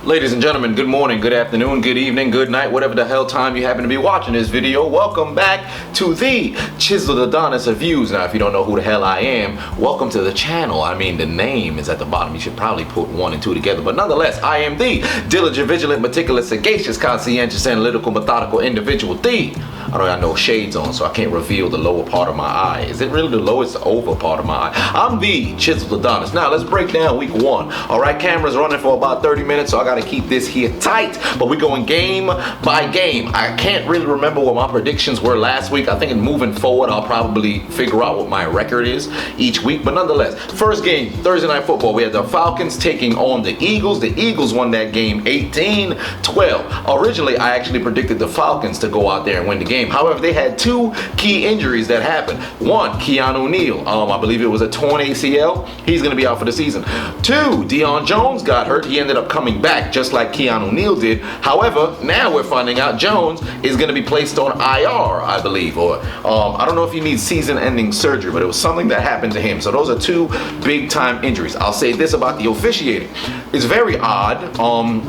Ladies and gentlemen, good morning, good afternoon, good evening, good night, whatever the hell time you happen to be watching this video. Welcome back to the Chiseled Adonis Reviews. Now, if you don't know who the hell I am, welcome to the channel. I mean, the name is at the bottom. You should probably put one and two together. But nonetheless, I am the diligent, vigilant, meticulous, sagacious, conscientious, analytical, methodical individual. I don't have no shades on, so I can't reveal the lower part of my eye. Is it really the lowest over part of my eye? I'm the Chiseled Adonis. Now, let's break down week one. All right, camera's running for about 30 minutes, so I got to keep this here tight, but we're going game by game. I can't really remember what my predictions were last week. I think in moving forward, I'll probably figure out what my record is each week, but nonetheless, first game, Thursday Night Football, we had the Falcons taking on the Eagles. The Eagles won that game 18-12. Originally, I actually predicted the Falcons to go out there and win the game. However, they had two key injuries that happened. One, Keanu Neal, I believe it was a torn ACL. He's going to be out for the season. Two, Deion Jones got hurt. He ended up coming back just like Keanu Neal did. However, now we're finding out Jones is going to be placed on IR, I believe, or I don't know if he needs season-ending surgery, but it was something that happened to him. So those are two big-time injuries. I'll say this about the officiating. It's very odd.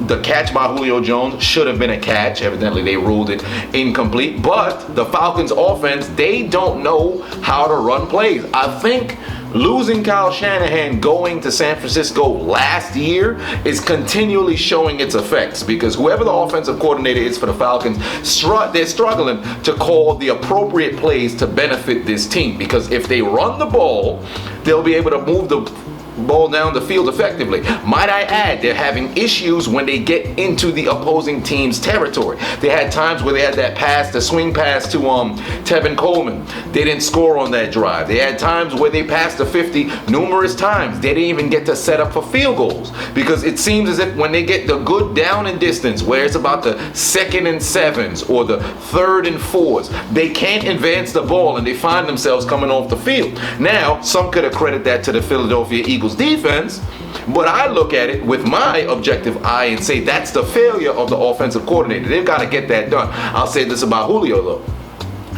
The catch by Julio Jones should have been a catch. Evidently, they ruled it incomplete. But the Falcons offense, they don't know how to run plays. I think losing Kyle Shanahan going to San Francisco last year is continually showing its effects, because whoever the offensive coordinator is for the Falcons, they're struggling to call the appropriate plays to benefit this team, because if they run the ball, they'll be able to move the ball down the field effectively. Might I add, they're having issues when they get into the opposing team's territory. They had times where they had that pass, the swing pass to Tevin Coleman. They didn't score on that drive. They had times where they passed the 50 numerous times. They didn't even get to set up for field goals, because it seems as if when they get the good down and distance, where it's about the 2nd and 7s or the 3rd and 4s, they can't advance the ball and they find themselves coming off the field. Now, some could accredit that to the Philadelphia Eagles defense, but I look at it with my objective eye and say that's the failure of the offensive coordinator. They've got to get that done. I'll say this about Julio though.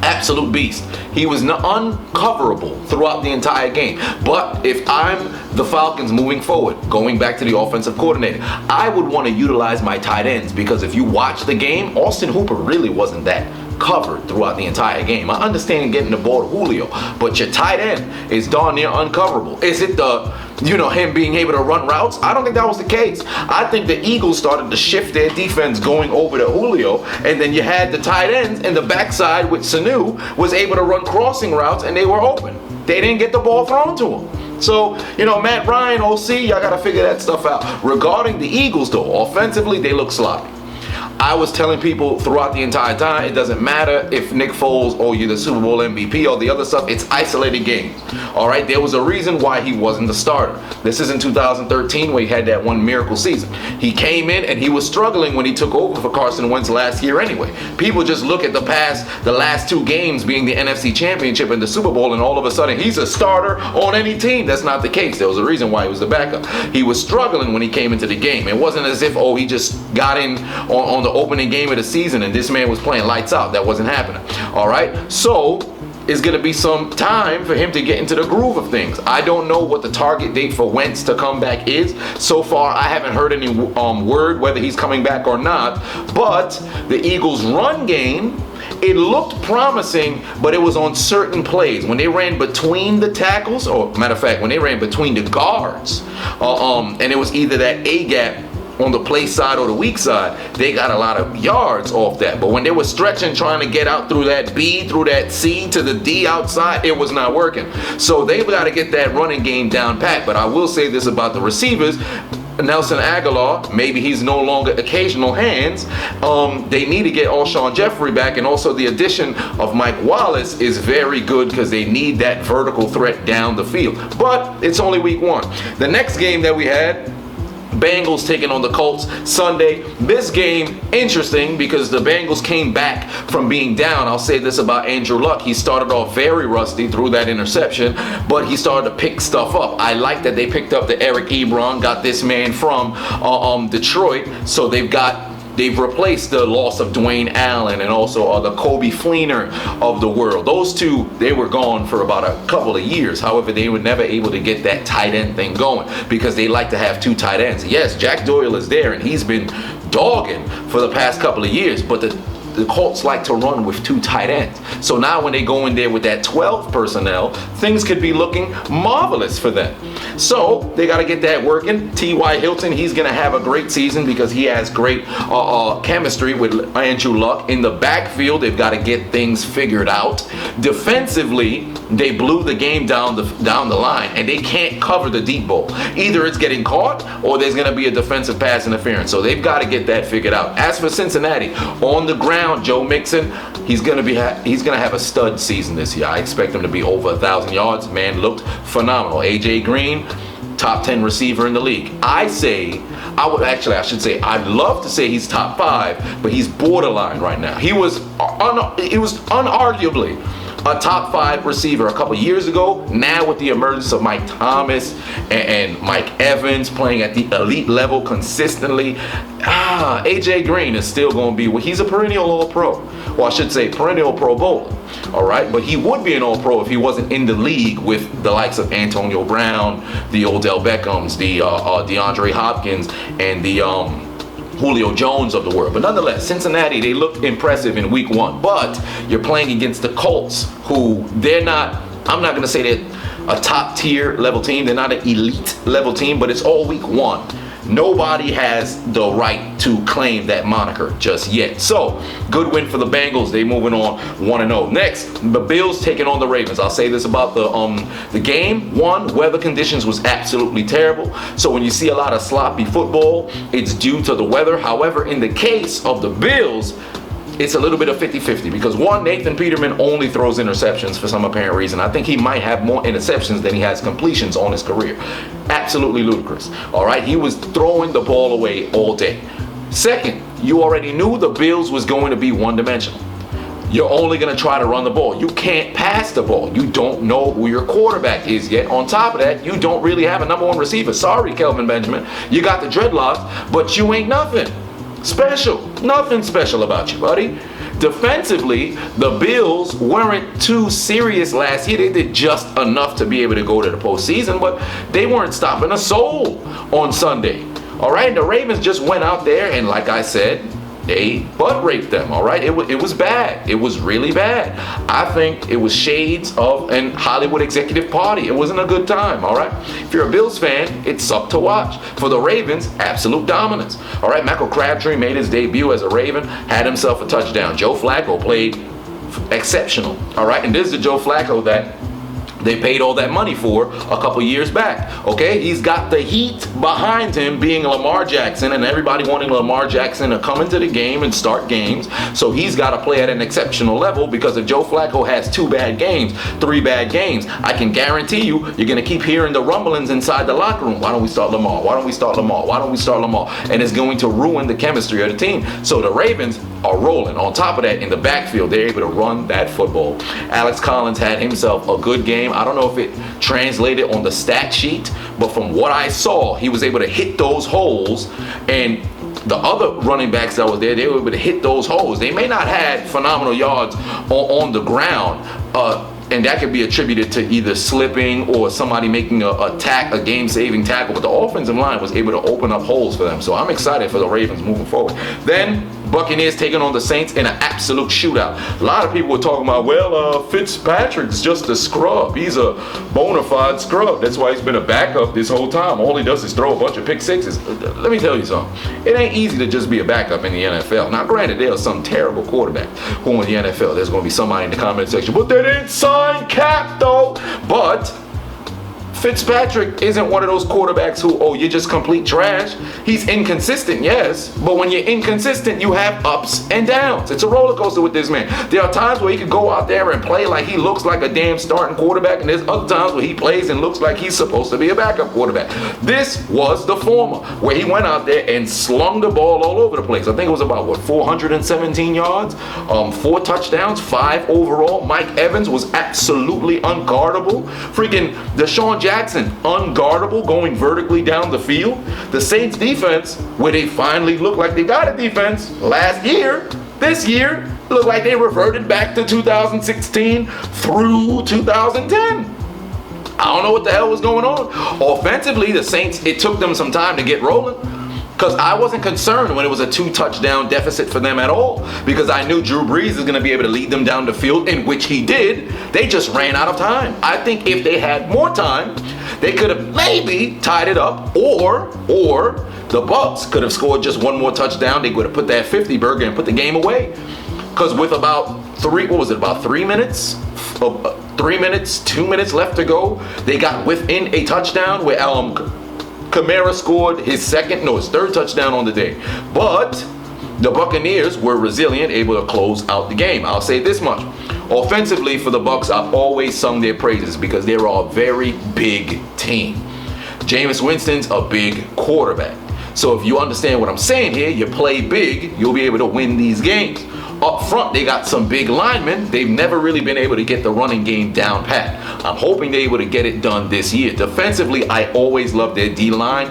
Absolute beast. He was uncoverable throughout the entire game. But if I'm the Falcons moving forward, going back to the offensive coordinator, I would want to utilize my tight ends, because if you watch the game, Austin Hooper really wasn't that covered throughout the entire game. I understand getting the ball to Julio, but your tight end is darn near uncoverable. Is it him being able to run routes? I don't think that was the case. I think the Eagles started to shift their defense going over to Julio, and then you had the tight ends in the backside with Sanu was able to run crossing routes, and they were open. They didn't get the ball thrown to them. So, Matt Ryan, OC, y'all got to figure that stuff out. Regarding the Eagles, though, offensively, they look sloppy. I was telling people throughout the entire time, it doesn't matter if Nick Foles or you're the Super Bowl MVP or the other stuff, it's isolated games. All right, there was a reason why he wasn't the starter. This is in 2013 where he had that one miracle season. He came in and he was struggling when he took over for Carson Wentz last year anyway. People just look at the last two games being the NFC Championship and the Super Bowl, and all of a sudden he's a starter on any team. That's not the case. There was a reason why he was the backup. He was struggling when he came into the game. It wasn't as if, he just got in on the opening game of the season and this man was playing lights out. That wasn't happening. All right, so it's going to be some time for him to get into the groove of things. I don't know what the target date for Wentz to come back is. So far, I haven't heard any word whether he's coming back or not. But the Eagles' run game, it looked promising, but it was on certain plays. When they ran between the tackles, or matter of fact, when they ran between the guards, and it was either that A-gap on the play side or the weak side, they got a lot of yards off that. But when they were stretching, trying to get out through that B, through that C to the D outside, it was not working. So they've got to get that running game down pat. But I will say this about the receivers. Nelson Aguilar, maybe he's no longer occasional hands. They need to get Alshon Jeffrey back, and also the addition of Mike Wallace is very good because they need that vertical threat down the field. But it's only week one. The next game that we had, Bengals taking on the Colts Sunday. This game, interesting because the Bengals came back from being down. I'll say this about Andrew Luck. He started off very rusty through that interception, but he started to pick stuff up. I like that they picked up the Eric Ebron, got this man from Detroit, so they've got they've replaced the loss of Dwayne Allen and also the Kobe Fleener of the world. Those two, they were gone for about a couple of years. However, they were never able to get that tight end thing going because they like to have two tight ends. Yes, Jack Doyle is there and he's been dogging for the past couple of years, but the Colts like to run with two tight ends. So now when they go in there with that 12 personnel, things could be looking marvelous for them. So they got to get that working. T.Y. Hilton, he's going to have a great season because he has great chemistry with Andrew Luck. In the backfield, they've got to get things figured out. Defensively, they blew the game down the line, and they can't cover the deep ball. Either it's getting caught or there's going to be a defensive pass interference. So they've got to get that figured out. As for Cincinnati, on the ground, Joe Mixon, he's gonna have a stud season this year. I expect him to be over 1,000 yards. Man looked phenomenal. AJ Green, top 10 receiver in the league. I'd love to say he's top 5, but he's borderline right now. He was unarguably a top 5 receiver a couple years ago. Now with the emergence of Mike Thomas and Mike Evans playing at the elite level consistently, AJ Green is still going to be, he's a perennial All-Pro. Well, I should say perennial Pro Bowler. All right, but he would be an All-Pro if he wasn't in the league with the likes of Antonio Brown, the Odell Beckhams, the DeAndre Hopkins, and the Julio Jones of the world. But nonetheless, Cincinnati, they looked impressive in week 1. But you're playing against the Colts, who they're not, I'm not going to say they're a top tier level team. They're not an elite level team, but it's all week 1. Nobody has the right to claim that moniker just yet. So, good win for the Bengals. They moving on 1-0. Next, the Bills taking on the Ravens. I'll say this about the game. One, weather conditions was absolutely terrible. So when you see a lot of sloppy football, it's due to the weather. However, in the case of the Bills, it's a little bit of 50-50 because one, Nathan Peterman only throws interceptions for some apparent reason. I think he might have more interceptions than he has completions on his career. Absolutely ludicrous. All right, he was throwing the ball away all day. Second, you already knew the Bills was going to be one-dimensional. You're only going to try to run the ball. You can't pass the ball. You don't know who your quarterback is yet. On top of that, you don't really have a number 1 receiver. Sorry, Kelvin Benjamin. You got the dreadlocks, but you ain't nothing special. Nothing special about you, buddy. Defensively, the Bills weren't too serious last year. They did just enough to be able to go to the postseason, but they weren't stopping a soul on Sunday. All right, the Ravens just went out there and, like I said, they butt raped them. All right, it was bad. It was really bad. I think it was shades of an Hollywood executive party. It wasn't a good time. All right, if you're a Bills fan, it sucked to watch. For the Ravens, absolute dominance. All right, Michael Crabtree made his debut as a Raven, had himself a touchdown. Joe Flacco played exceptional. All right, and this is the Joe Flacco that they paid all that money for a couple years back. Okay, he's got the heat behind him being Lamar Jackson, and everybody wanting Lamar Jackson to come into the game and start games. So he's got to play at an exceptional level, because if Joe Flacco has 2 bad games, 3 bad games, I can guarantee you're going to keep hearing the rumblings inside the locker room. Why don't we start Lamar? Why don't we start Lamar? Why don't we start Lamar? And it's going to ruin the chemistry of the team. So the Ravens are rolling. On top of that, in the backfield, they're able to run that football. Alex Collins had himself a good game. I don't know if it translated on the stat sheet, but from what I saw, he was able to hit those holes, and the other running backs that was there, they were able to hit those holes. They may not have phenomenal yards on the ground, and that could be attributed to either slipping or somebody making a game-saving tackle, but the offensive line was able to open up holes for them. So I'm excited for the Ravens moving forward. Then Buccaneers taking on the Saints in an absolute shootout. A lot of people were talking about, well, Fitzpatrick's just a scrub. He's a bona fide scrub. That's why he's been a backup this whole time. All he does is throw a bunch of pick sixes. Let me tell you something. It ain't easy to just be a backup in the NFL. Now, granted, there are some terrible quarterbacks who in the NFL. There's going to be somebody in the comment section, but they didn't sign Cap, though. But Fitzpatrick isn't one of those quarterbacks who, oh, you're just complete trash. He's inconsistent, yes, but when you're inconsistent, you have ups and downs. It's a roller coaster with this man. There are times where he can go out there and play like he looks like a damn starting quarterback, and there's other times where he plays and looks like he's supposed to be a backup quarterback. This was the former, where he went out there and slung the ball all over the place. I think it was about, 417 yards, 4 touchdowns, 5 overall. Mike Evans was absolutely unguardable. Freaking Deshaun Jackson Jackson, unguardable, going vertically down the field. The Saints defense, where they finally look like they got a defense last year, this year, look like they reverted back to 2016 through 2010. I don't know what the hell was going on. Offensively, the Saints, it took them some time to get rolling. Because I wasn't concerned when it was a 2-touchdown deficit for them at all. Because I knew Drew Brees is going to be able to lead them down the field, in which he did. They just ran out of time. I think if they had more time, they could have maybe tied it up. Or the Bucs could have scored just one more touchdown. They would have put that 50 burger and put the game away. Because with about 3 minutes? 3 minutes, 2 minutes left to go, they got within a touchdown where Kamara scored his third touchdown on the day. But the Buccaneers were resilient, able to close out the game. I'll say this much. Offensively for the Bucs, I've always sung their praises because they're a very big team. Jameis Winston's a big quarterback. So if you understand what I'm saying here, you play big, you'll be able to win these games. Up front, they got some big linemen. They've never really been able to get the running game down pat. I'm hoping they're able to get it done this year. Defensively, I always love their D-line,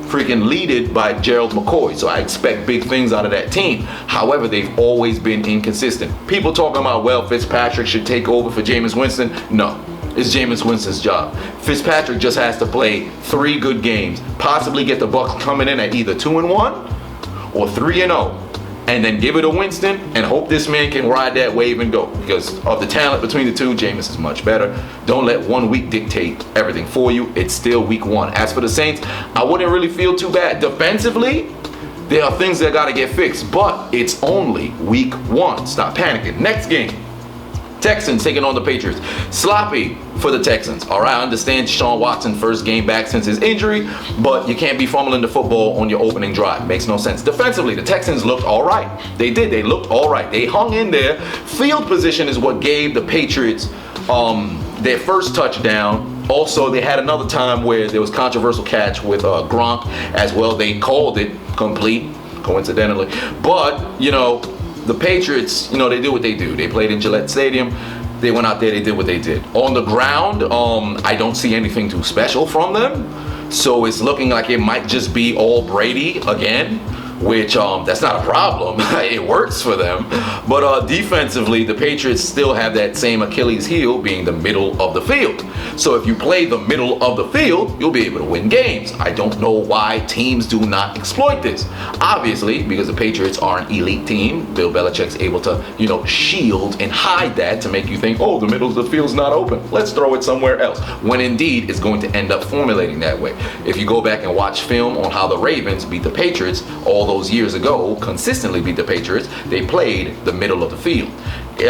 freaking leaded by Gerald McCoy. So I expect big things out of that team. However, they've always been inconsistent. People talking about, well, Fitzpatrick should take over for Jameis Winston. No. It's Jameis Winston's job. Fitzpatrick just has to play 3 good games, possibly get the Bucs coming in at either 2-1 or 3-0, and then give it to Winston and hope this man can ride that wave and go. Because of the talent between the two, Jameis is much better. Don't let 1 week dictate everything for you. It's still week 1. As for the Saints, I wouldn't really feel too bad. Defensively, there are things that got to get fixed, but it's only week 1. Stop panicking. Next game. Texans taking on the Patriots. Sloppy for the Texans. All right, I understand Deshaun Watson first game back since his injury, but you can't be fumbling the football on your opening drive. Makes no sense. Defensively, the Texans looked all right. They did. They looked all right. They hung in there. Field position is what gave the Patriots their first touchdown. Also, they had another time where there was controversial catch with Gronk as well. They called it complete, coincidentally. But, you know, the Patriots, you know, they do what they do. They played in Gillette Stadium. They went out there, they did what they did. On the ground, I don't see anything too special from them. So it's looking like it might just be all Brady again, which that's not a problem. It works for them. But defensively, the Patriots still have that same Achilles heel being the middle of the field. So if you play the middle of the field, you'll be able to win games. I don't know why teams do not exploit this. Obviously, because the Patriots are an elite team, Bill Belichick's able to, you know, shield and hide that to make you think, oh, the middle of the field's not open. Let's throw it somewhere else. When indeed, it's going to end up formulating that way. If you go back and watch film on how the Ravens beat the Patriots all those years ago, consistently beat the Patriots, they played the middle of the field.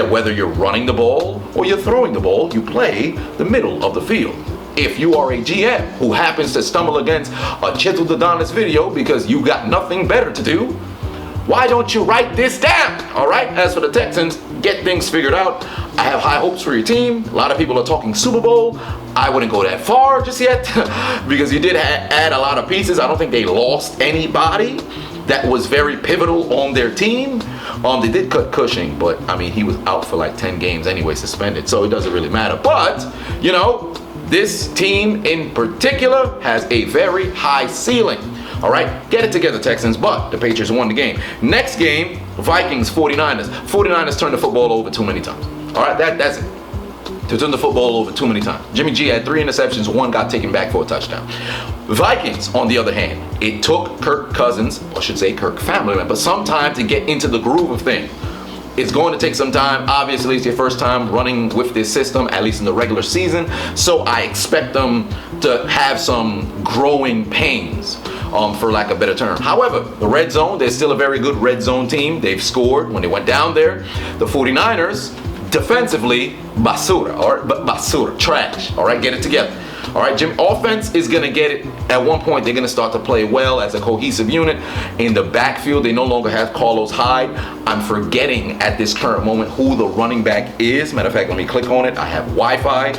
Whether you're running the ball or you're throwing the ball, you play the middle of the field. If you are a GM who happens to stumble against a Chiseled Adonis video because you got nothing better to do, why don't you write this down? All right, as for the Texans, get things figured out. I have high hopes for your team. A lot of people are talking Super Bowl. I wouldn't go that far just yet because you did add a lot of pieces. I don't think they lost anybody that was very pivotal on their team. They did cut Cushing, but I mean, he was out for like 10 games anyway, suspended, so it doesn't really matter. But, you know, this team in particular has a very high ceiling. All right, get it together, Texans, but the Patriots won the game. Next game, Vikings, 49ers. 49ers turned the football over too many times. All right, that's it. They turned the football over too many times. Jimmy G had 3 interceptions, 1 got taken back for a touchdown. Vikings, on the other hand, it took Kirk Cousins, or I should say Kirk family member, some time to get into the groove of things. It's going to take some time. Obviously, it's your first time running with this system, at least in the regular season. So I expect them to have some growing pains, for lack of a better term. However, the red zone, they're still a very good red zone team. They've scored when they went down there. The 49ers, defensively, basura, all right? Basura, trash, all right? Get it together. All right, Jim, offense is going to get it. At one point, they're going to start to play well as a cohesive unit. In the backfield, they no longer have Carlos Hyde. I'm forgetting at this current moment who the running back is. Matter of fact, let me click on it. I have Wi-Fi.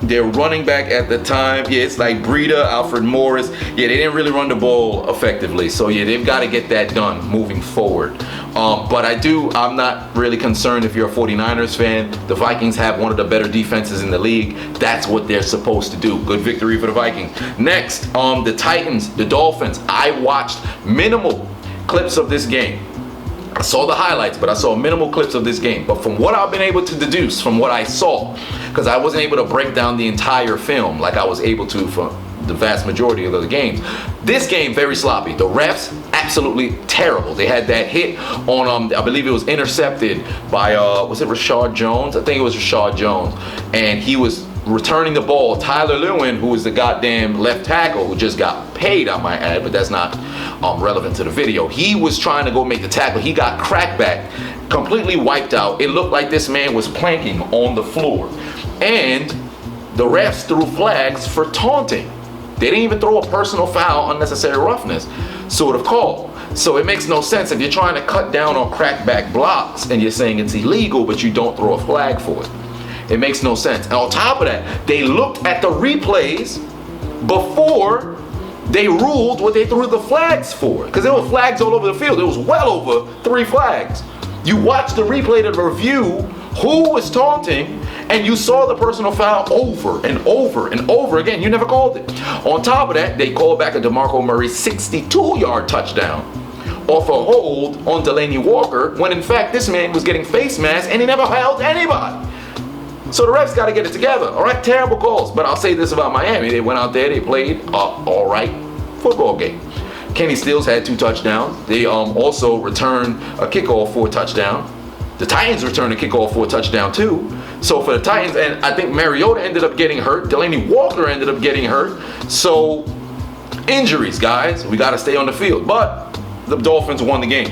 Their running back at the time, yeah, it's like Breida, Alfred Morris. Yeah, they didn't really run the ball effectively. So yeah, they've got to get that done moving forward. But I'm not really concerned if you're a 49ers fan. The Vikings have one of the better defenses in the league. That's what they're supposed to do. Good victory for the Vikings. Next, the Titans, the Dolphins. I watched minimal clips of this game. I saw the highlights, but I saw minimal clips of this game. But from what I've been able to deduce from what I saw, because I wasn't able to break down the entire film like I was able to for the vast majority of the games, this game very sloppy. The refs absolutely terrible. They had that hit on I believe it was intercepted by was it Rashad Jones? I think it was Rashad Jones, and he was returning the ball. Tyler Lewin, who was the goddamn left tackle who just got paid, I might add, but that's not relevant to the video. He was trying to go make the tackle. He got cracked back, completely wiped out. It looked like this man was planking on the floor. And the refs threw flags for taunting. They didn't even throw a personal foul, unnecessary roughness sort of call. So it makes no sense if you're trying to cut down on crackback blocks and you're saying it's illegal, but you don't throw a flag for it. It makes no sense. And on top of that, they looked at the replays before they ruled what they threw the flags for. Because there were flags all over the field. It was well over 3 flags. You watched the replay to review who was taunting, and you saw the personal foul over and over and over again. You never called it. On top of that, they called back a DeMarco Murray 62-yard touchdown off a hold on Delaney Walker, when in fact this man was getting face masks and he never held anybody. So the refs got to get it together. All right, terrible calls. But I'll say this about Miami. They went out there, they played all right football game. Kenny Stills had 2 touchdowns. They also returned a kickoff for a touchdown. The Titans returned a kickoff for a touchdown too. So for the Titans, and I think Mariota ended up getting hurt. Delaney Walker ended up getting hurt. So injuries, guys. We got to stay on the field. But the Dolphins won the game.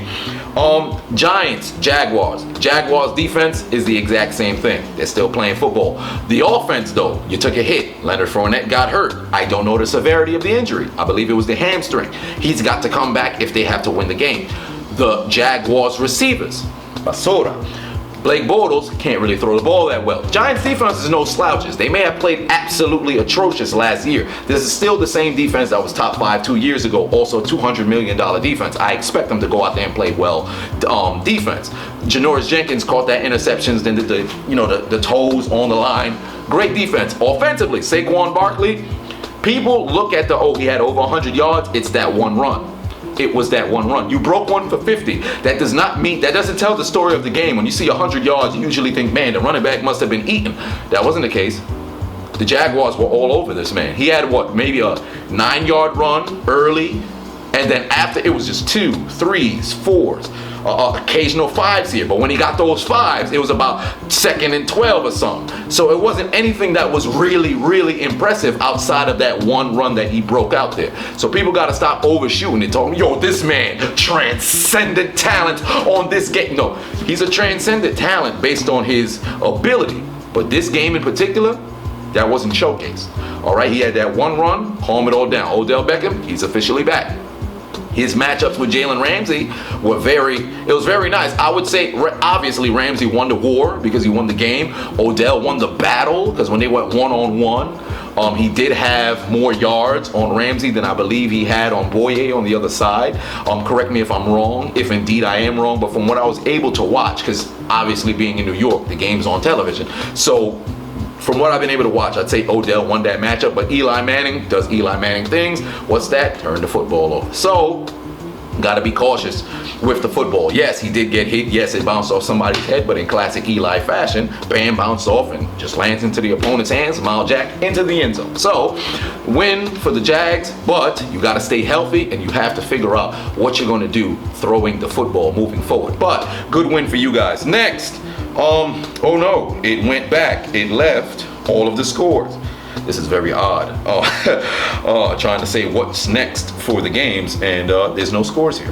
Giants, Jaguars. Jaguars defense is the exact same thing. They're still playing football. The offense, though, you took a hit. Leonard Fournette got hurt. I don't know the severity of the injury. I believe it was the hamstring. He's got to come back if they have to win the game. The Jaguars receivers, Basura, Blake Bortles can't really throw the ball that well. Giants defense is no slouches. They may have played absolutely atrocious last year. This is still the same defense that was top 5 2 years ago. Also $200 million defense. I expect them to go out there and play well defense. Janoris Jenkins caught that interceptions, then did the toes on the line. Great defense. Offensively, Saquon Barkley, people look at he had over 100 yards. It's that one run. It was that one run. You broke one for 50. That doesn't tell the story of the game. When you see 100 yards, you usually think, man, the running back must have been eaten. That wasn't the case. The Jaguars were all over this man. He had maybe a 9-yard run early, and then after it was just 2, 3s, 4s, occasional 5s here. But when he got those 5s, it was about 2nd and 12 or something. So it wasn't anything that was really, really impressive outside of that one run that he broke out there. So people got to stop overshooting and talking, yo, this man, transcendent talent on this game. No, he's a transcendent talent based on his ability. But this game in particular, that wasn't showcased. All right, he had that one run, calm it all down. Odell Beckham, he's officially back. His matchups with Jalen Ramsey were it was very nice. I would say, obviously, Ramsey won the war because he won the game. Odell won the battle because when they went one-on-one, he did have more yards on Ramsey than I believe he had on Boye on the other side. Correct me if I'm wrong, if indeed I am wrong, but from what I was able to watch, because obviously being in New York, the game's on television. So from what I've been able to watch, I'd say Odell won that matchup, but Eli Manning does Eli Manning things. What's that? Turn the football over. So, got to be cautious with the football. Yes, he did get hit. Yes, it bounced off somebody's head, but in classic Eli fashion, bam, bounced off and just lands into the opponent's hands. Miles Jack into the end zone. So, win for the Jags, but you got to stay healthy and you have to figure out what you're going to do throwing the football moving forward. But good win for you guys. Next. Oh no, it went back. It left all of the scores. This is very odd. Trying to say what's next for the games, and there's no scores here.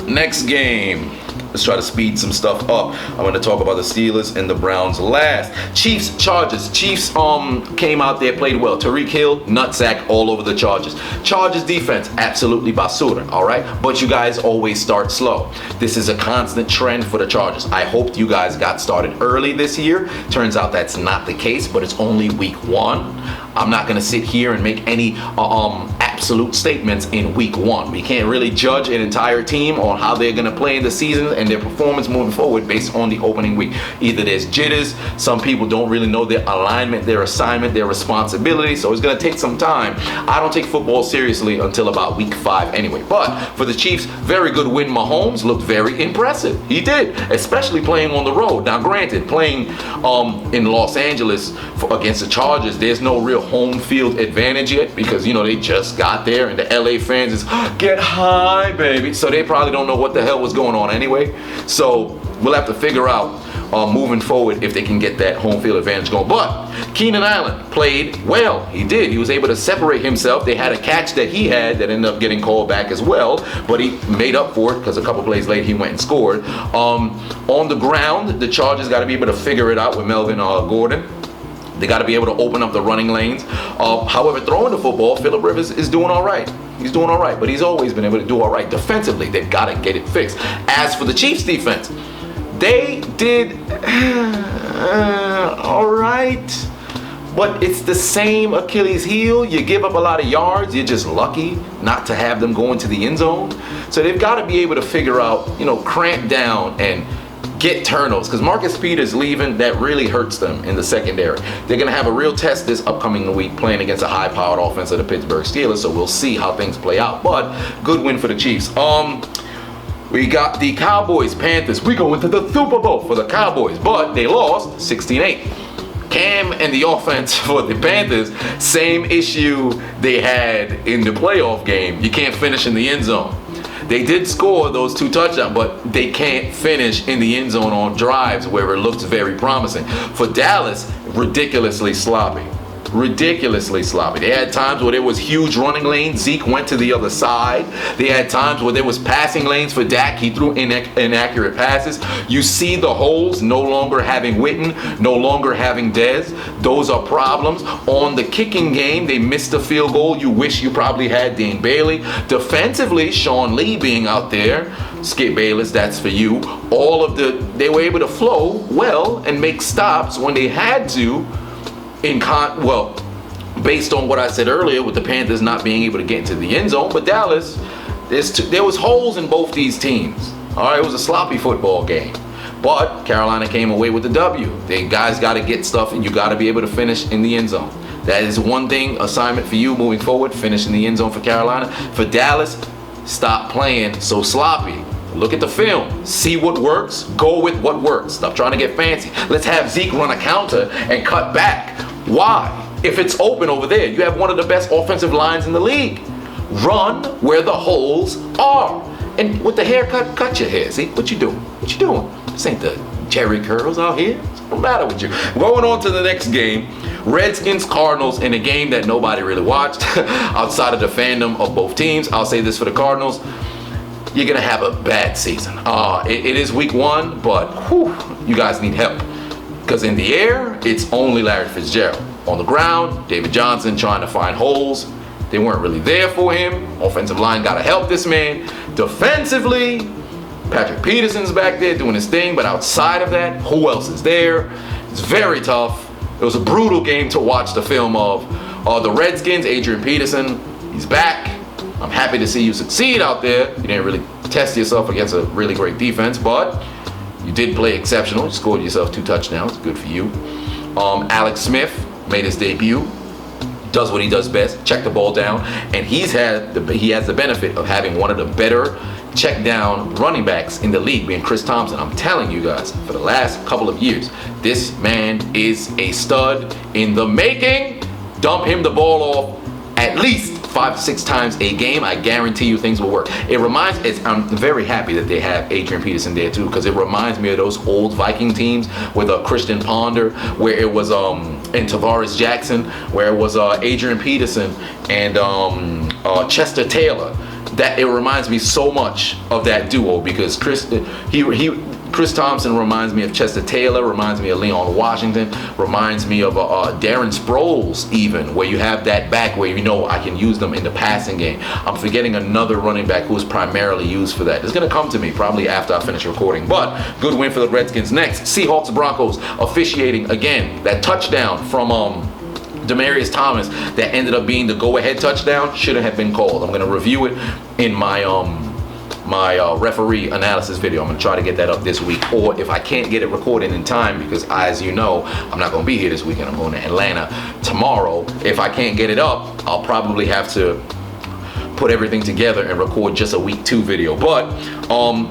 Next game. Let's try to speed some stuff up. I'm going to talk about the Steelers and the Browns last. Chiefs, Chargers. Chiefs came out there, played well. Tyreek Hill, nutsack all over the Chargers. Chargers defense, absolutely basura, all right? But you guys always start slow. This is a constant trend for the Chargers. I hoped you guys got started early this year. Turns out that's not the case, but it's only week 1. I'm not going to sit here and make any absolute statements in week 1. We can't really judge an entire team on how they're going to play in the season and their performance moving forward based on the opening week. Either there's jitters, some people don't really know their alignment, their assignment, their responsibility, so it's going to take some time. I don't take football seriously until about week 5 anyway. But for the Chiefs, very good win. Mahomes looked very impressive. He did, especially playing on the road. Now granted, playing in Los Angeles against the Chargers, there's no real home field advantage yet because, you know, they just got there and the LA fans is get high, baby. So they probably don't know what the hell was going on anyway. So we'll have to figure out moving forward if they can get that home field advantage going. But Keenan Allen played well. He did. He was able to separate himself. They had a catch that he had that ended up getting called back as well, but he made up for it because a couple plays later he went and scored. On the ground, the Chargers got to be able to figure it out with Melvin Gordon. They got to be able to open up the running lanes. However, throwing the football, Phillip Rivers is doing all right. He's doing all right, but he's always been able to do all right defensively. They've got to get it fixed. As for the Chiefs defense, they did all right, but it's the same Achilles heel. You give up a lot of yards. You're just lucky not to have them go into the end zone. So they've got to be able to figure out, you know, cramp down and get turnovers, because Marcus Peters leaving, that really hurts them in the secondary. They're going to have a real test this upcoming week playing against a high-powered offense of the Pittsburgh Steelers, so we'll see how things play out. But good win for the Chiefs. We got the Cowboys, Panthers. We go into the Super Bowl for the Cowboys, but they lost 16-8. Cam and the offense for the Panthers, same issue they had in the playoff game. You can't finish in the end zone. They did score those 2 touchdowns, but they can't finish in the end zone on drives where it looks very promising. For Dallas, ridiculously sloppy. Ridiculously sloppy. They had times where there was huge running lanes. Zeke went to the other side. They had times where there was passing lanes for Dak. He threw inaccurate passes. You see the holes, no longer having Witten, no longer having Dez. Those are problems. On the kicking game, they missed a field goal. You wish you probably had Dane Bailey. Defensively, Sean Lee being out there, Skip Bayless, that's for you. They were able to flow well and make stops when they had to. Based on what I said earlier with the Panthers not being able to get into the end zone, but Dallas, there was holes in both these teams. All right, it was a sloppy football game, but Carolina came away with the W. They guys got to get stuff, and you got to be able to finish in the end zone. That is one thing, assignment for you moving forward, finish in the end zone for Carolina. For Dallas, stop playing so sloppy. Look at the film. See what works. Go with what works. Stop trying to get fancy. Let's have Zeke run a counter and cut back. Why? If it's open over there, you have one of the best offensive lines in the league. Run where the holes are. And with the haircut, cut your hair. See, what you doing? What you doing? This ain't the Jerry curls out here. What's the matter with you? Going on to the next game. Redskins, Cardinals, in a game that nobody really watched outside of the fandom of both teams. I'll say this for the Cardinals. You're going to have a bad season. It is week 1, but whew, you guys need help. Because in the air, it's only Larry Fitzgerald. On the ground, David Johnson trying to find holes. They weren't really there for him. Offensive line got to help this man. Defensively, Patrick Peterson's back there doing his thing. But outside of that, who else is there? It's very tough. It was a brutal game to watch the film of. The Redskins, Adrian Peterson, he's back. I'm happy to see you succeed out there. You didn't really test yourself against a really great defense, but you did play exceptional. You scored yourself 2 touchdowns. Good for you. Alex Smith made his debut. Does what he does best, check the ball down, and he has the benefit of having one of the better check down running backs in the league, being Chris Thompson. I'm telling you guys, for the last couple of years, this man is a stud in the making. Dump him the ball off at least 5-6 times a game. I guarantee you things will work. I'm very happy that they have Adrian Peterson there too, because it reminds me of those old Viking teams with Christian Ponder, where it was and Tavares Jackson, where it was Adrian Peterson and Chester Taylor. that it reminds me so much of that duo, because Chris Thompson reminds me of Chester Taylor, reminds me of Leon Washington, reminds me of Darren Sproles even, where you have that back where you know I can use them in the passing game. I'm forgetting another running back who is primarily used for that. It's going to come to me probably after I finish recording. But good win for the Redskins. Next, Seahawks Broncos officiating again. That touchdown from Demaryius Thomas that ended up being the go-ahead touchdown shouldn't have been called. I'm going to review it in my referee analysis video. I'm going to try to get that up this week, or if I can't get it recorded in time, because as you know, I'm not going to be here this weekend. I'm going to Atlanta tomorrow. If I can't get it up, I'll probably have to put everything together and record just a week 2 video. But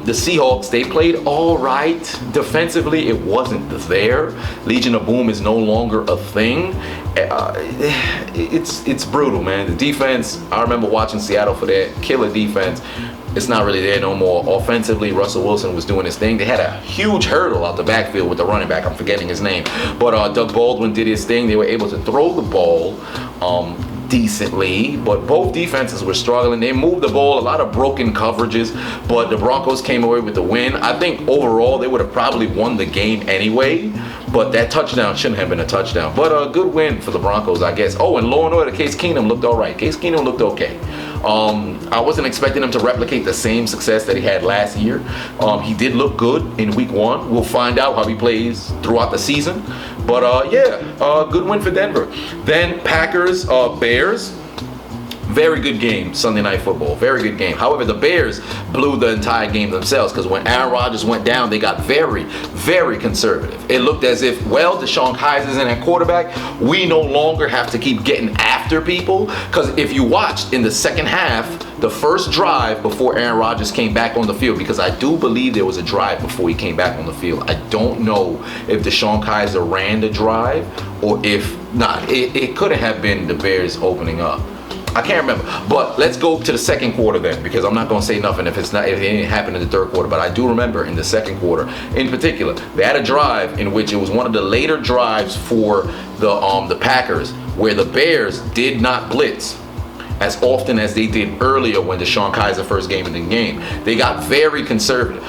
the Seahawks, they played all right defensively. It wasn't there. Legion of Boom is no longer a thing. It's brutal, man. The defense, I remember watching Seattle for their killer defense. It's not really there no more. Offensively, Russell Wilson was doing his thing. They had a huge hurdle out the backfield with the running back. I'm forgetting his name. But Doug Baldwin did his thing. They were able to throw the ball decently, but both defenses were struggling. They moved the ball, a lot of broken coverages, but the Broncos came away with the win. I think overall they would have probably won the game anyway, but that touchdown shouldn't have been a touchdown. But a good win for the Broncos, I guess. Oh, and law and order, Case Keenum looked all right. Case Keenum looked okay. I wasn't expecting him to replicate the same success that he had last year. He did look good in week 1. We'll find out how he plays throughout the season. But good win for Denver. Then Packers, Bears. Very good game, Sunday Night Football. Very good game. However, the Bears blew the entire game themselves, because when Aaron Rodgers went down, they got very, very conservative. It looked as if, well, Deshaun Kaiser's in at quarterback. We no longer have to keep getting after people, because if you watched in the second half, the first drive before Aaron Rodgers came back on the field, because I do believe there was a drive before he came back on the field. I don't know if Deshaun Kaiser ran the drive or if not. It couldn't have been the Bears opening up. I can't remember, but let's go to the second quarter then, because I'm not going to say nothing if it didn't happen in the third quarter. But I do remember in the second quarter, in particular, they had a drive in which it was one of the later drives for the Packers, where the Bears did not blitz as often as they did earlier when Deshaun Kaiser first came in the game. They got very conservative.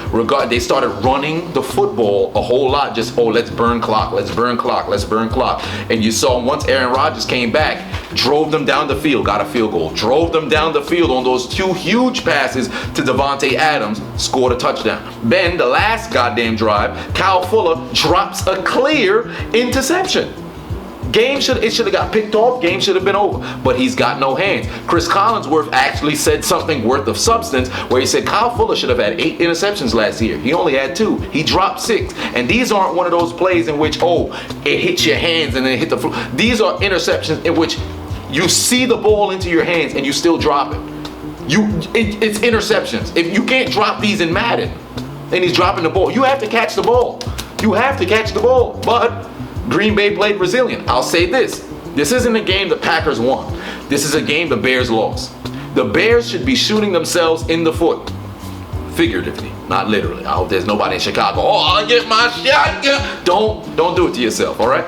They started running the football a whole lot. Just, let's burn clock, let's burn clock, let's burn clock. And you saw once Aaron Rodgers came back, drove them down the field, got a field goal. Drove them down the field on those 2 huge passes to Devontae Adams, scored a touchdown. Then the last goddamn drive, Kyle Fuller drops a clear interception. It should have got picked off. Game should have been over. But he's got no hands. Chris Collinsworth actually said something worth of substance, where he said Kyle Fuller should have had 8 interceptions last year. He only had 2. He dropped 6. And these aren't one of those plays in which, it hits your hands and then it hit the floor. These are interceptions in which you see the ball into your hands and you still drop it. It's interceptions. If you can't drop these in Madden, and he's dropping the ball, you have to catch the ball. You have to catch the ball. But Green Bay played resilient. I'll say this. This isn't a game the Packers won. This is a game the Bears lost. The Bears should be shooting themselves in the foot. Figuratively, not literally. I hope there's nobody in Chicago. I'll get my shot. Yeah. Don't do it to yourself, all right?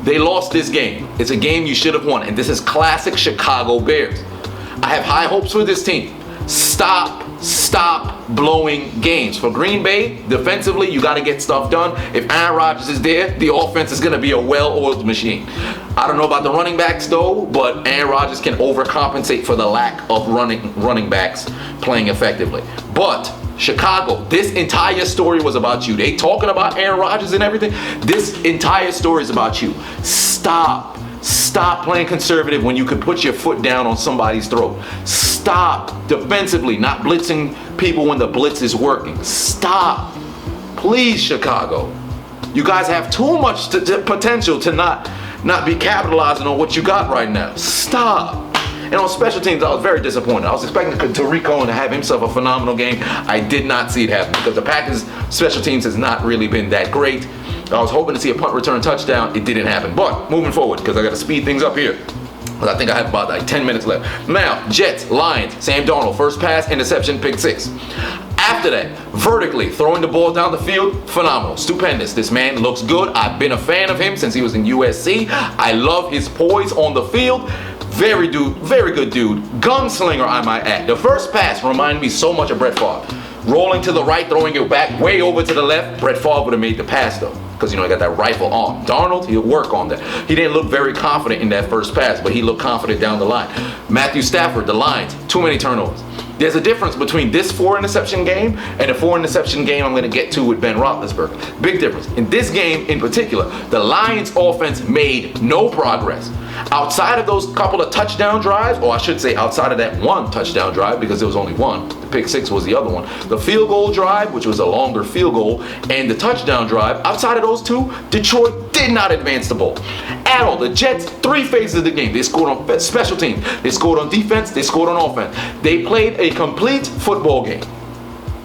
They lost this game. It's a game you should have won. And this is classic Chicago Bears. I have high hopes for this team. Stop blowing games. For Green Bay, defensively, you got to get stuff done. If Aaron Rodgers is there, the offense is going to be a well-oiled machine. I don't know about the running backs, though, but Aaron Rodgers can overcompensate for the lack of running backs playing effectively. But Chicago, this entire story was about you. They talking about Aaron Rodgers and everything. This entire story is about you. Stop playing conservative when you can put your foot down on somebody's throat. Stop defensively not blitzing people when the blitz is working. Stop. Please, Chicago. You guys have too much potential to not be capitalizing on what you got right now. Stop. And on special teams, I was very disappointed. I was expecting Tariq Cohen to have himself a phenomenal game. I did not see it happen because the Packers' special teams has not really been that great. I was hoping to see a punt return touchdown. It didn't happen. But moving forward, because I got to speed things up here, because I think I have about 10 minutes left. Now, Jets, Lions, Sam Darnold, first pass, interception, pick 6. After that, vertically throwing the ball down the field, phenomenal, stupendous. This man looks good. I've been a fan of him since he was in USC. I love his poise on the field. Very good dude. Gunslinger, I might add. The first pass reminded me so much of Brett Favre. Rolling to the right, throwing it back way over to the left. Brett Favre would have made the pass though, because he got that rifle arm. Darnold, he'll work on that. He didn't look very confident in that first pass, but he looked confident down the line. Matthew Stafford, the Lions, too many turnovers. There's a difference between this 4-interception game and the 4-interception game I'm going to get to with Ben Roethlisberger. Big difference. In this game in particular, the Lions offense made no progress. Outside of those couple of touchdown drives, or I should say outside of that one touchdown drive, because there was only one, the pick six was the other one, the field goal drive, which was a longer field goal, and the touchdown drive, outside of those two, Detroit did not advance the ball at all. The Jets, 3 phases of the game. They scored on special teams, they scored on defense, they scored on offense. They played a complete football game.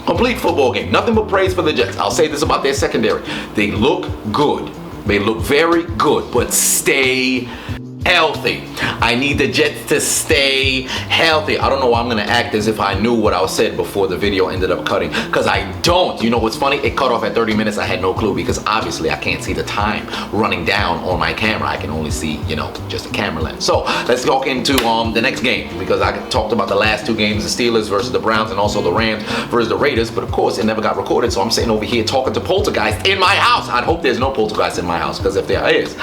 Complete football game. Nothing but praise for the Jets. I'll say this about their secondary. They look good. They look very good, but stay healthy. I need the Jets to stay healthy. I don't know why I'm going to act as if I knew what I said before the video ended up cutting, because I don't. You know what's funny? It cut off at 30 minutes. I had no clue, because obviously I can't see the time running down on my camera. I can only see, just a camera lens. So let's go into the next game, because I talked about the last 2 games, the Steelers versus the Browns and also the Rams versus the Raiders, but of course it never got recorded, so I'm sitting over here talking to poltergeist in my house. I'd hope there's no poltergeist in my house, because if there is,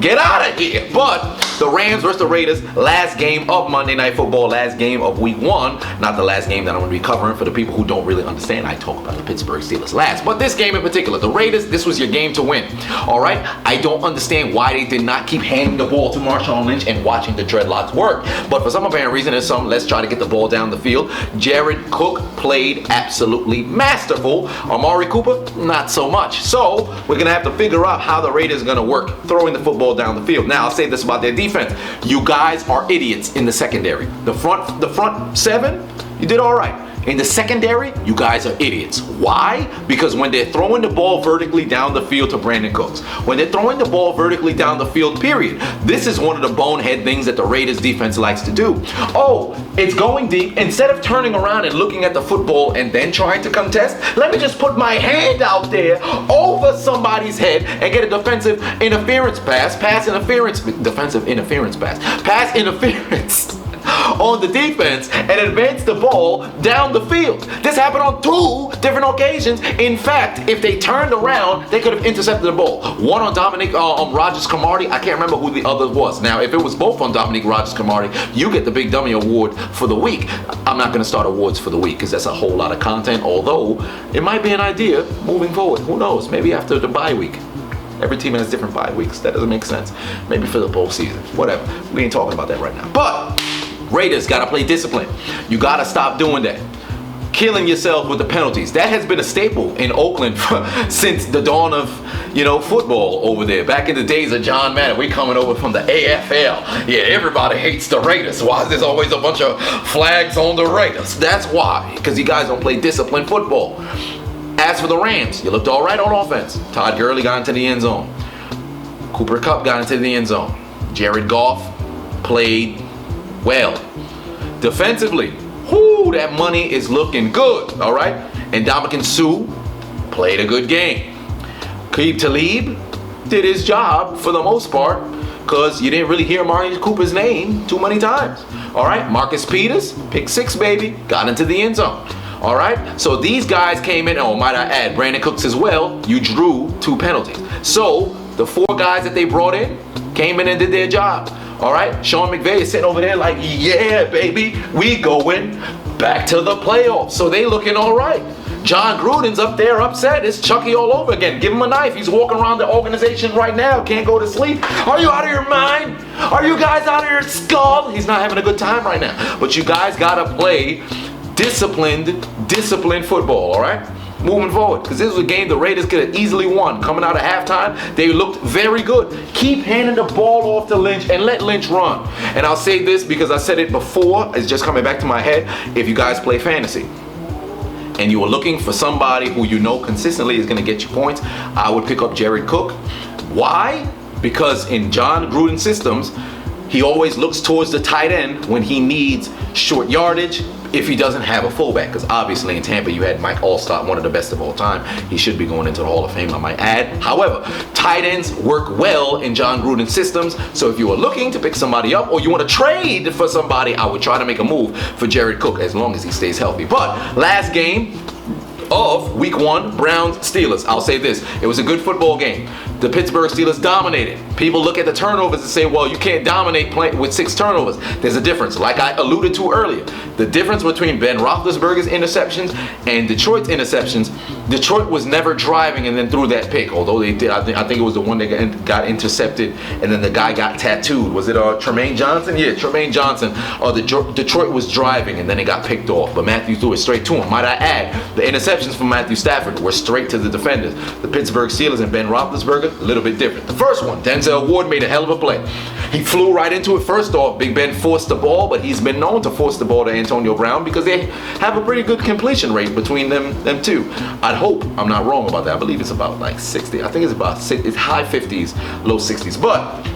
get out of here. But the Rams versus the Raiders, last game of Monday Night Football, last game of week 1, not the last game that I'm going to be covering for the people who don't really understand. I talk about the Pittsburgh Steelers last, but this game in particular, the Raiders, this was your game to win. All right, I don't understand why they did not keep handing the ball to Marshawn Lynch and watching the dreadlocks work, but for some apparent reason, there's some let's try to get the ball down the field. Jared Cook played absolutely masterful. Amari Cooper, not so much. So we're going to have to figure out how the Raiders are going to work throwing the football down the field. Now I'll say this about their defense. You guys are idiots in the secondary. The front 7, you did all right. In the secondary, you guys are idiots. Why? Because when they're throwing the ball vertically down the field to Brandon Cooks, when they're throwing the ball vertically down the field, period, this is one of the bonehead things that the Raiders defense likes to do. Oh, it's going deep. Instead of turning around and looking at the football and then trying to contest, let me just put my hand out there over somebody's head and get a defensive interference pass, pass interference on the defense and advance the ball down the field. This happened on 2 different occasions. In fact, if they turned around, they could have intercepted the ball. One on Dominic Rodgers-Cromartie. I can't remember who the other was. Now, if it was both on Dominic Rodgers-Cromartie, you get the Big Dummy Award for the week. I'm not going to start awards for the week because that's a whole lot of content, although it might be an idea moving forward. Who knows? Maybe after the bye week. Every team has different bye weeks. That doesn't make sense. Maybe for the postseason. Whatever. We ain't talking about that right now. But Raiders got to play discipline. You got to stop doing that. Killing yourself with the penalties. That has been a staple in Oakland since the dawn of, football over there. Back in the days of John Madden, we coming over from the AFL. Yeah, everybody hates the Raiders. Why is there always a bunch of flags on the Raiders? That's why, because you guys don't play disciplined football. As for the Rams, you looked all right on offense. Todd Gurley got into the end zone. Cooper Kupp got into the end zone. Jared Goff played well. Defensively, that money is looking good, all right? And Ndamukong Suh played a good game. Aqib Talib did his job for the most part because you didn't really hear Amari Cooper's name too many times, all right? Marcus Peters, pick 6, baby, got into the end zone. All right, so these guys came in, might I add, Brandon Cooks as well. You drew 2 penalties. So the 4 guys that they brought in came in and did their job. All right, Sean McVay is sitting over there like, yeah, baby, we going back to the playoffs. So they looking all right. John Gruden's up there upset. It's Chucky all over again. Give him a knife. He's walking around the organization right now. Can't go to sleep. Are you out of your mind? Are you guys out of your skull? He's not having a good time right now. But you guys got to play disciplined football, all right? Moving forward, because this was a game the Raiders could have easily won. Coming out of halftime, they looked very good. Keep handing the ball off to Lynch and let Lynch run. And I'll say this because I said it before, it's just coming back to my head. If you guys play fantasy and you are looking for somebody who you know consistently is going to get you points, I would pick up Jared Cook. Why? Because in John Gruden systems, he always looks towards the tight end when he needs short yardage, if he doesn't have a fullback, because obviously in Tampa you had Mike Allstott, one of the best of all time. He should be going into the Hall of Fame, I might add. However, tight ends work well in John Gruden's systems, so if you are looking to pick somebody up or you want to trade for somebody, I would try to make a move for Jared Cook as long as he stays healthy. But last game of week 1, Browns Steelers. I'll say this, it was a good football game. The Pittsburgh Steelers dominated. People look at the turnovers and say, well, you can't dominate with 6 turnovers. There's a difference. Like I alluded to earlier, the difference between Ben Roethlisberger's interceptions and Detroit's interceptions, Detroit was never driving and then threw that pick, although they did. I think it was the one that got intercepted and then the guy got tattooed. Was it Tremaine Johnson? Yeah, Tremaine Johnson. Detroit was driving and then it got picked off, but Matthew threw it straight to him. Might I add, the interceptions from Matthew Stafford were straight to the defenders. The Pittsburgh Steelers and Ben Roethlisberger, a little bit different. The first one, Denzel Ward made a hell of a play. He flew right into it. First off, Big Ben forced the ball, but he's been known to force the ball to Antonio Brown because they have a pretty good completion rate between them two. I'd hope I'm not wrong about that. I believe it's about like 60. I think it's about it's high 50s, low 60s. But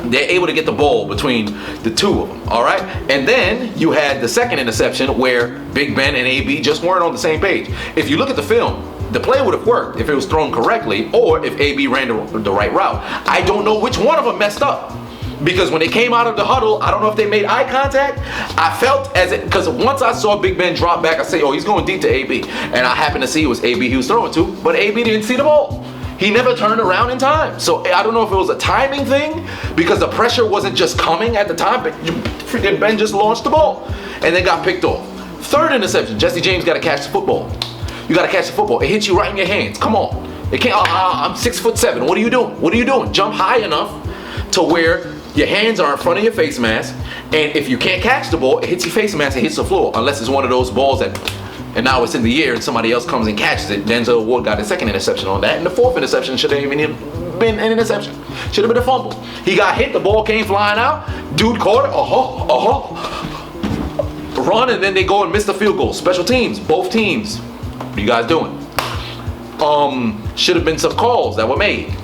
they're able to get the ball between the two of them, all right? And then you had the second interception where Big Ben and AB just weren't on the same page. If you look at the film, the play would have worked if it was thrown correctly or if AB ran the right route. I don't know which one of them messed up. Because when they came out of the huddle, I don't know if they made eye contact. I felt as it, because once I saw Big Ben drop back, I say, oh, he's going deep to AB. And I happened to see it was AB he was throwing to, but AB didn't see the ball. He never turned around in time. So I don't know if it was a timing thing, because the pressure wasn't just coming at the time, but freaking Ben just launched the ball and then got picked off. Third interception, Jesse James got to catch the football. You got to catch the football. It hits you right in your hands. Come on. It can't, I'm 6'7". What are you doing? What are you doing? Jump high enough to where your hands are in front of your face mask, and if you can't catch the ball, it hits your face mask and hits the floor, unless it's one of those balls that, and now it's in the air and somebody else comes and catches it. Denzel Ward got his second interception on that, and the fourth interception should have even been an interception. Should have been a fumble. He got hit, the ball came flying out, dude caught it, run, and then they go and miss the field goal. Special teams, both teams. What are you guys doing? Should have been some calls that were made.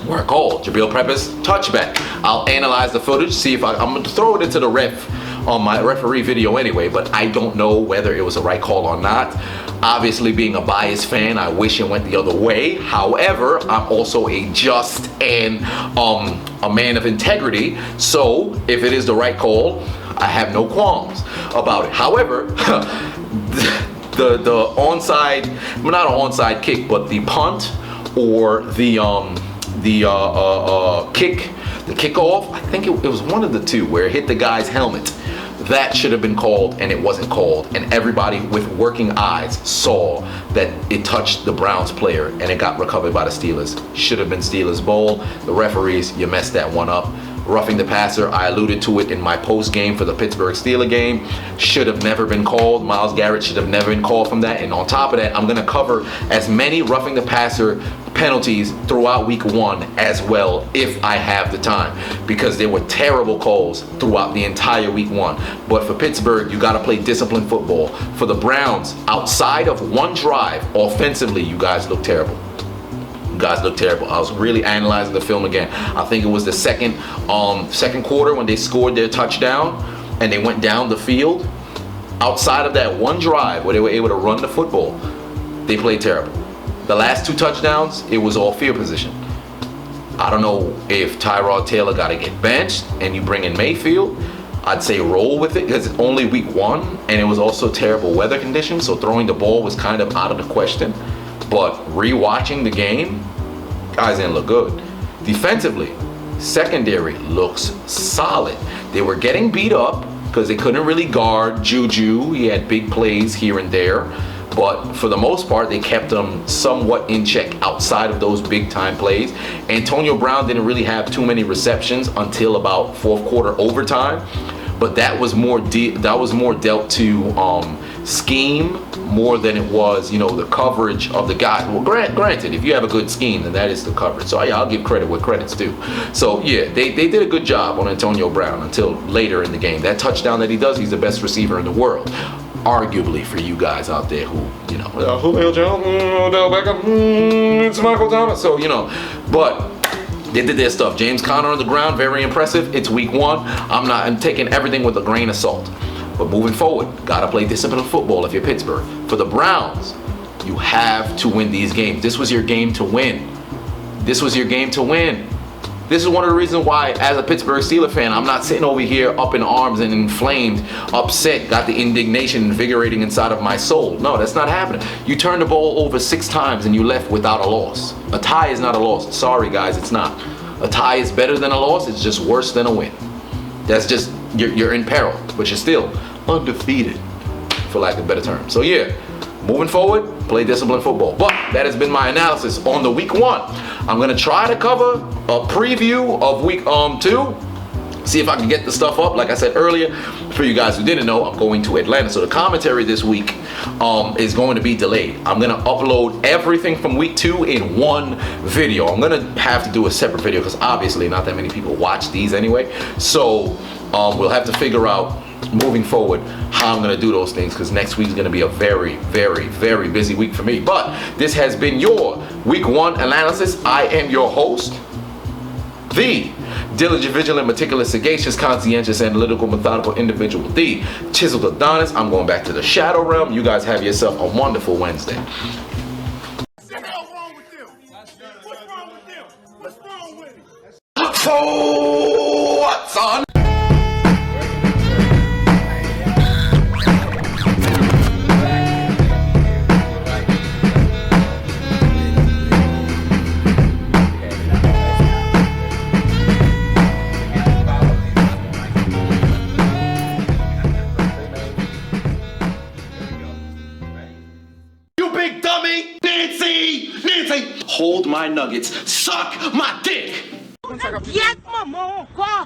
Weren't called. Jabril Peppers touchback. I'll analyze the footage, see if I'm going to throw it into the ref on my referee video anyway, but I don't know whether it was a right call or not. Obviously, being a biased fan, I wish it went the other way. However, I'm also a just and a man of integrity, so if it is the right call, I have no qualms about it. However, the onside, well, not an onside kick, but the punt or the kickoff, I think it was one of the two where it hit the guy's helmet. That should have been called, and it wasn't called, and everybody with working eyes saw that it touched the Browns player and it got recovered by the Steelers. Should have been Steelers ball. The referees, you messed that one up. Roughing the passer, I alluded to it in my post game for the Pittsburgh Steelers game. Should have never been called. Myles Garrett should have never been called from that. And on top of that, I'm going to cover as many roughing the passer penalties throughout week 1 as well, if I have the time, because there were terrible calls throughout the entire week 1. But for Pittsburgh, you got to play disciplined football. For the Browns, outside of one drive, offensively, you guys look terrible. Guys look terrible. I was really analyzing the film again. I think it was the second quarter when they scored their touchdown and they went down the field. Outside of that one drive where they were able to run the football, they played terrible. The last 2 touchdowns, it was all field position. I don't know if Tyrod Taylor got to get benched and you bring in Mayfield. I'd say roll with it because it's only week 1 and it was also terrible weather conditions, so throwing the ball was kind of out of the question. But rewatching the game, guys didn't look good. Defensively, secondary looks solid. They were getting beat up because they couldn't really guard Juju. He had big plays here and there. But for the most part, they kept them somewhat in check outside of those big time plays. Antonio Brown didn't really have too many receptions until about 4th quarter overtime. But that was more dealt to scheme more than it was, the coverage of the guy. Well, granted, if you have a good scheme, then that is the coverage. So yeah, I'll give credit where credit's due. So yeah, they did a good job on Antonio Brown until later in the game. That touchdown that he does, he's the best receiver in the world. Arguably for you guys out there who, Julio Jones, Odell Beckham, it's Michael Thomas. So, but they did their stuff. James Conner on the ground, very impressive. It's week 1. I'm taking everything with a grain of salt. But moving forward, gotta play disciplined football if you're Pittsburgh. For the Browns, you have to win these games. This was your game to win. This was your game to win. This is one of the reasons why, as a Pittsburgh Steelers fan, I'm not sitting over here up in arms and inflamed, upset, got the indignation invigorating inside of my soul. No, that's not happening. You turned the ball over 6 times and you left without a loss. A tie is not a loss. Sorry, guys, it's not. A tie is better than a loss. It's just worse than a win. That's just, you're in peril, but you're still undefeated, for lack of a better term. So yeah, moving forward, play disciplined football. But that has been my analysis on the week 1. I'm gonna try to cover a preview of week 2. See if I can get the stuff up. Like I said earlier, for you guys who didn't know, I'm going to Atlanta. So the commentary this week is going to be delayed. I'm gonna upload everything from week 2 in one video. I'm gonna have to do a separate video because obviously not that many people watch these anyway. So we'll have to figure out moving forward how I'm gonna do those things, because next week is gonna be a very, very, very busy week for me. But this has been your week 1 analysis. I am your host, the diligent, vigilant, meticulous, sagacious, conscientious, analytical, methodical individual, the Chiseled Adonis. I'm going back to the shadow realm. You guys have yourself a wonderful Wednesday. What the hell wrong with them? What's wrong with them? What's wrong with it? So what's on? Big dummy! Nancy! Hold my nuggets. Suck my dick! Yes, maman, quoi?